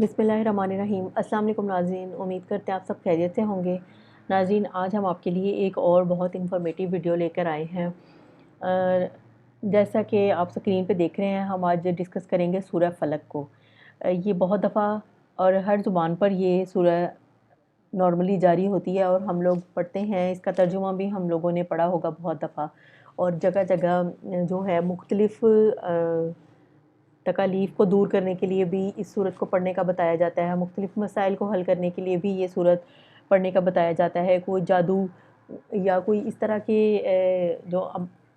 बिस्मिल्लाहिर्रहमानिर्रहीम। अस्सलाम वालेकुम नाज़रीन, उम्मीद करते हैं आप सब खैरियत से होंगे। नाज़रीन, आज हम आपके लिए एक और बहुत इन्फॉर्मेटिव वीडियो लेकर आए हैं। जैसा कि आप स्क्रीन पे देख रहे हैं, हम आज डिस्कस करेंगे सूरह फलक को। ये बहुत दफ़ा और हर ज़ुबान पर ये सूरह नॉर्मली जारी होती है और हम लोग पढ़ते हैं। इसका तर्जुमा भी हम लोगों ने पढ़ा होगा बहुत दफ़ा, और जगह जगह जो है मुख्तलिफ़ तकालीफ़ को दूर करने के लिए भी इस सूरत को पढ़ने का बताया जाता है। मुख्तलिफ़ मसाइल को हल करने के लिए भी ये सूरत पढ़ने का बताया जाता है। कोई जादू या कोई इस तरह के जो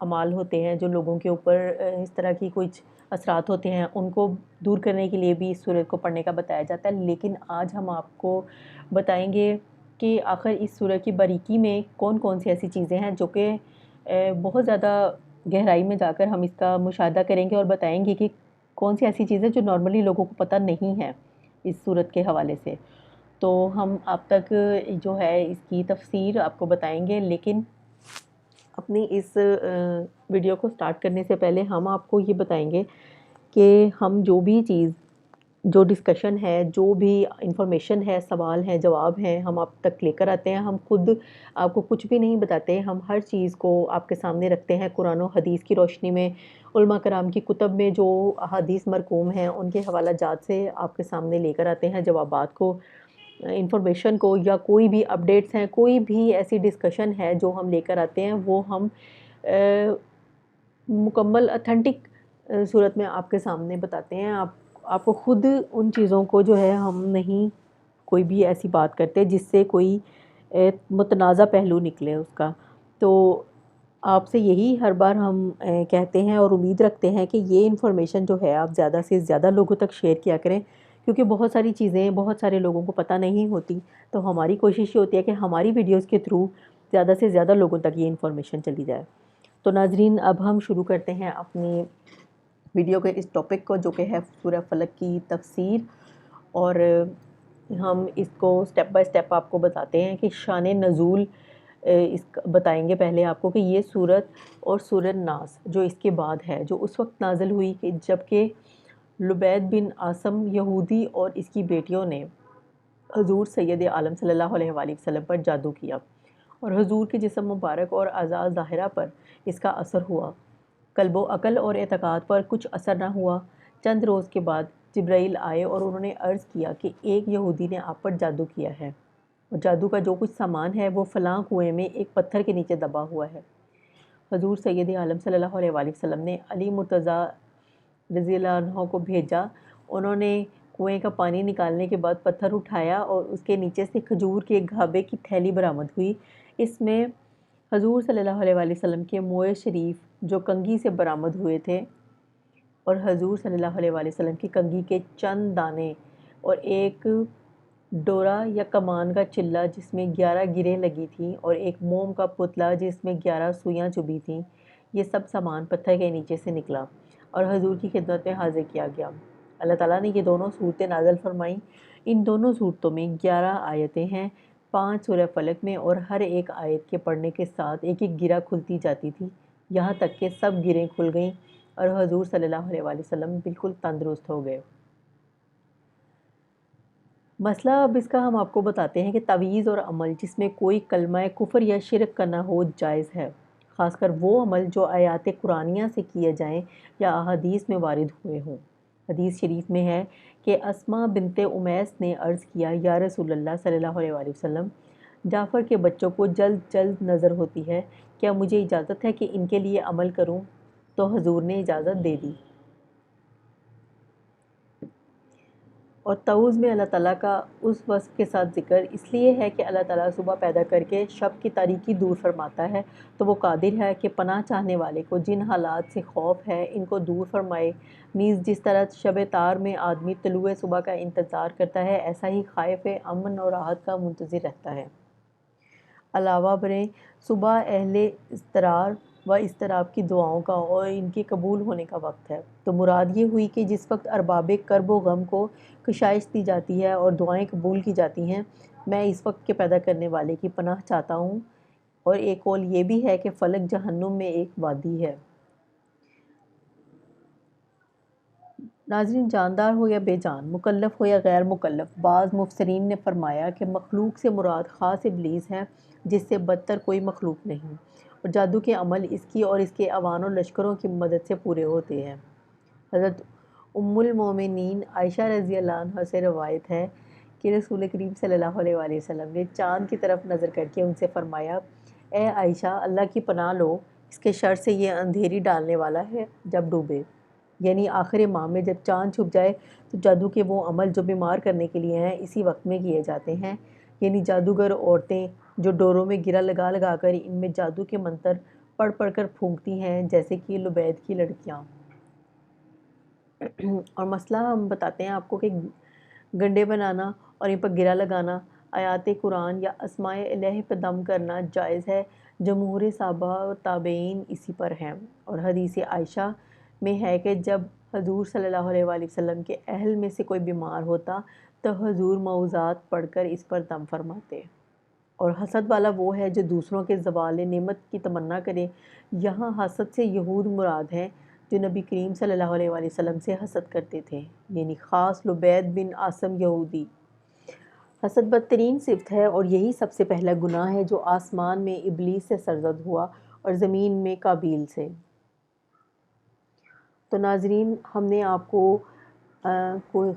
अमाल होते हैं, जो लोगों के ऊपर इस तरह की कुछ असरात होते हैं, उनको दूर करने के लिए भी इस सूरत को पढ़ने का बताया जाता है। लेकिन आज हम आपको बताएंगे कि आखिर इस सूरत की बारीकी में कौन कौन सी ऐसी चीज़ें हैं जो कि बहुत ज़्यादा गहराई में जाकर हम इसका मुशाहदा करेंगे और बताएंगे कि कौन सी ऐसी चीज़ें जो नॉर्मली लोगों को पता नहीं है इस सूरत के हवाले से। तो हम आप तक जो है इसकी तफसीर आपको बताएंगे, लेकिन अपनी इस वीडियो को स्टार्ट करने से पहले हम आपको ये बताएंगे कि हम जो भी चीज़, जो डिस्कशन है, जो भी इंफॉर्मेशन है, सवाल हैं, जवाब हैं, हम आप तक लेकर आते हैं। हम खुद आपको कुछ भी नहीं बताते, हम हर चीज़ को आपके सामने रखते हैं कुरान और हदीस की रोशनी में। उलमा कराम की कुतब में जो अहादीस मरकूम हैं, उनके हवाला जात से आपके सामने लेकर आते हैं जवाबात को, इंफॉर्मेशन को, या कोई भी अपडेट्स हैं, कोई भी ऐसी डिस्कशन है जो हम लेकर आते हैं, वो हम मुकम्मल ऑथेंटिक सूरत में आपके सामने बताते हैं। आपको खुद उन चीज़ों को जो है, हम नहीं कोई भी ऐसी बात करते जिससे कोई मुतनाज़ा पहलू निकले उसका। तो आपसे यही हर बार हम कहते हैं और उम्मीद रखते हैं कि ये इन्फॉर्मेशन जो है आप ज़्यादा से ज़्यादा लोगों तक शेयर किया करें, क्योंकि बहुत सारी चीज़ें बहुत सारे लोगों को पता नहीं होती। तो हमारी कोशिश ये होती है कि हमारी वीडियोज़ के थ्रू ज़्यादा से ज़्यादा लोगों तक ये इन्फॉर्मेशन चली जाए। तो नाज़रीन, अब हम शुरू करते हैं अपनी वीडियो के इस टॉपिक को, जो कि है सूरह फलक की तफसीर। और हम इसको स्टेप बाय स्टेप आपको बताते हैं कि शान नज़ूल इस बताएंगे पहले आपको कि ये सूरत और सूरह नास जो इसके बाद है, जो उस वक्त नाज़िल हुई कि जबकि लुबैद बिन आसम यहूदी और इसकी बेटियों ने हजूर सैयद आलम सल्लल्लाहु अलैहि वसल्लम पर जादू किया, और हजूर के जिस्म मुबारक और आज़ाद ज़ाहिरा पर इसका असर हुआ। कल्बो अकल और एतकाद पर कुछ असर न हुआ। चंद रोज़ के बाद जिब्राइल आए और उन्होंने अर्ज़ किया कि एक यहूदी ने आप पर जादू किया है, और जादू का जो कुछ सामान है वो फ़लाँ कुएँ में एक पत्थर के नीचे दबा हुआ है। हजूर सैयद आलम सल्लल्लाहु अलैहि वसल्लम ने अली मुर्तज़ा रज़ियल्लाहु अन्हु को भेजा। उन्होंने कुएं का पानी निकालने के बाद पत्थर उठाया और उसके नीचे से खजूर के घाबे की थैली बरामद हुई। इसमें हजूर सल्लल्लाहु अलैहि वसल्लम के मोए शरीफ जो कंघी से बरामद हुए थे, और हजूर सल्लल्लाहु अलैहि वसल्लम की कंघी के चंद दाने, और एक डोरा या कमान का चिल्ला जिसमें 11 गिरें लगी थीं, और एक मोम का पुतला जिसमें 11 सुइयां चुभी थीं। ये सब सामान पत्थर के नीचे से निकला और हजूर की खिदमत में हाजिर किया गया। अल्लाह ताला ने ये दोनों सूरतें नाज़िल फरमाईं। इन दोनों सूरतों में 11 आयतें हैं, 5 सूरह फलक में, और हर एक आयत के पढ़ने के साथ एक एक गिरा खुलती जाती थी, यहाँ तक कि सब गिरें खुल गईं और हजूर सल्लल्लाहु अलैहि वसल्लम बिल्कुल तंदुरुस्त हो गए। मसला अब इसका हम आपको बताते हैं कि तवीज़ और अमल जिसमें कोई कलमा कुफ़र या शिरक करना हो जायज़ है, ख़ासकर वो अमल जो आयात कुरानिया से किए जाएँ या अहादीस में वारिद हुए हों। हदीस शरीफ में है कि अस्मा बिनते उमैस ने अर्ज़ किया, या रसूलल्लाह सल्लल्लाहु अलैहि वसल्लम, जाफ़र के बच्चों को जल्द जल्द नज़र होती है, क्या मुझे इजाज़त है कि इनके लिए अमल करूँ? तो हजूर ने इजाज़त दे दी। और तऊज़ में अल्लाह ताला का उस वस्फ़ के साथ ज़िक्र इसलिए है कि अल्लाह ताला सुबह पैदा करके शब की तारीकी दूर फरमाता है, तो वो कादिर है कि पनाह चाहने वाले को जिन हालात से खौफ है इनको दूर फरमाए। नीज़ जिस तरह शब तार में आदमी तलुए सुबह का इंतज़ार करता है, ऐसा ही ख़ाइफ़ अमन और राहत का मुंतज़िर रहता है। अलावा बरें सुबह अहले इस्तरार व इस्तराब की दुआओं का और इनके कबूल होने का वक्त है। तो मुराद ये हुई कि जिस वक्त अरबाब कर्ब व गम को कशाइश दी जाती है और दुआएं कबूल की जाती हैं, मैं इस वक्त के पैदा करने वाले की पनाह चाहता हूँ। और एक कौल ये भी है कि फ़लक जहन्नुम में एक वादी है। ناظرین، جاندار ہو یا بے جان، مکلف ہو یا غیر مکلف، بعض مفسرین نے فرمایا کہ مخلوق سے مراد خاص ابلیس ہے جس سے بدتر کوئی مخلوق نہیں، اور جادو کے عمل اس کی اور اس کے اعوان و لشکروں کی مدد سے پورے ہوتے ہیں۔ حضرت ام المومنین عائشہ رضی اللہ عنہا سے روایت ہے کہ رسول کریم صلی اللہ علیہ وآلہ وسلم نے چاند کی طرف نظر کر کے ان سے فرمایا، اے عائشہ، اللہ کی پناہ لو، اس کے شر سے یہ اندھیری ڈالنے والا ہے جب ڈوبے۔ یعنی آخر ماہ میں جب چاند چھپ جائے تو جادو کے وہ عمل جو بیمار کرنے کے لیے ہیں اسی وقت میں کیے جاتے ہیں، یعنی جادوگر عورتیں جو ڈوروں میں گرہ لگا لگا کر ان میں جادو کے منتر پڑھ پڑھ کر پھونکتی ہیں، جیسے کہ لبید کی لڑکیاں۔ اور مسئلہ ہم بتاتے ہیں آپ کو کہ گنڈے بنانا اور ان پر گرہ لگانا، آیات قرآن یا اسماء الہ پہ دم کرنا جائز ہے۔ جمہور صحابہ اور تابعین اسی پر ہیں، اور حدیث عائشہ میں ہے کہ جب حضور صلی اللہ علیہ وآلہ وسلم کے اہل میں سے کوئی بیمار ہوتا تو حضور معوذات پڑھ کر اس پر دم فرماتے۔ اور حسد والا وہ ہے جو دوسروں کے زوال نعمت کی تمنا کرے۔ یہاں حسد سے یہود مراد ہیں جو نبی کریم صلی اللہ علیہ وآلہ وسلم سے حسد کرتے تھے، یعنی خاص لبید بن عاصم یہودی۔ حسد بدترین صفت ہے اور یہی سب سے پہلا گناہ ہے جو آسمان میں ابلیس سے سرزد ہوا اور زمین میں قابیل سے۔ تو ناظرین، ہم نے آپ کو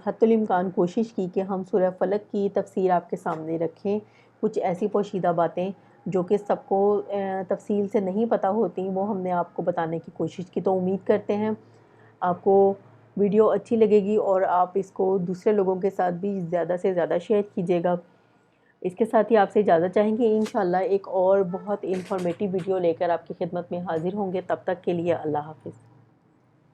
حتی الامکان کوشش کی کہ ہم سورہ فلق کی تفسیر آپ کے سامنے رکھیں۔ کچھ ایسی پوشیدہ باتیں جو کہ سب کو تفصیل سے نہیں پتہ ہوتی وہ ہم نے آپ کو بتانے کی کوشش کی۔ تو امید کرتے ہیں آپ کو ویڈیو اچھی لگے گی اور آپ اس کو دوسرے لوگوں کے ساتھ بھی زیادہ سے زیادہ شیئر کیجیے گا۔ اس کے ساتھ ہی آپ سے اجازت چاہیں گے، انشاءاللہ ایک اور بہت انفارمیٹیو ویڈیو لے کر آپ کی خدمت میں حاضر ہوں گے۔ تب تک کے لیے اللہ حافظ۔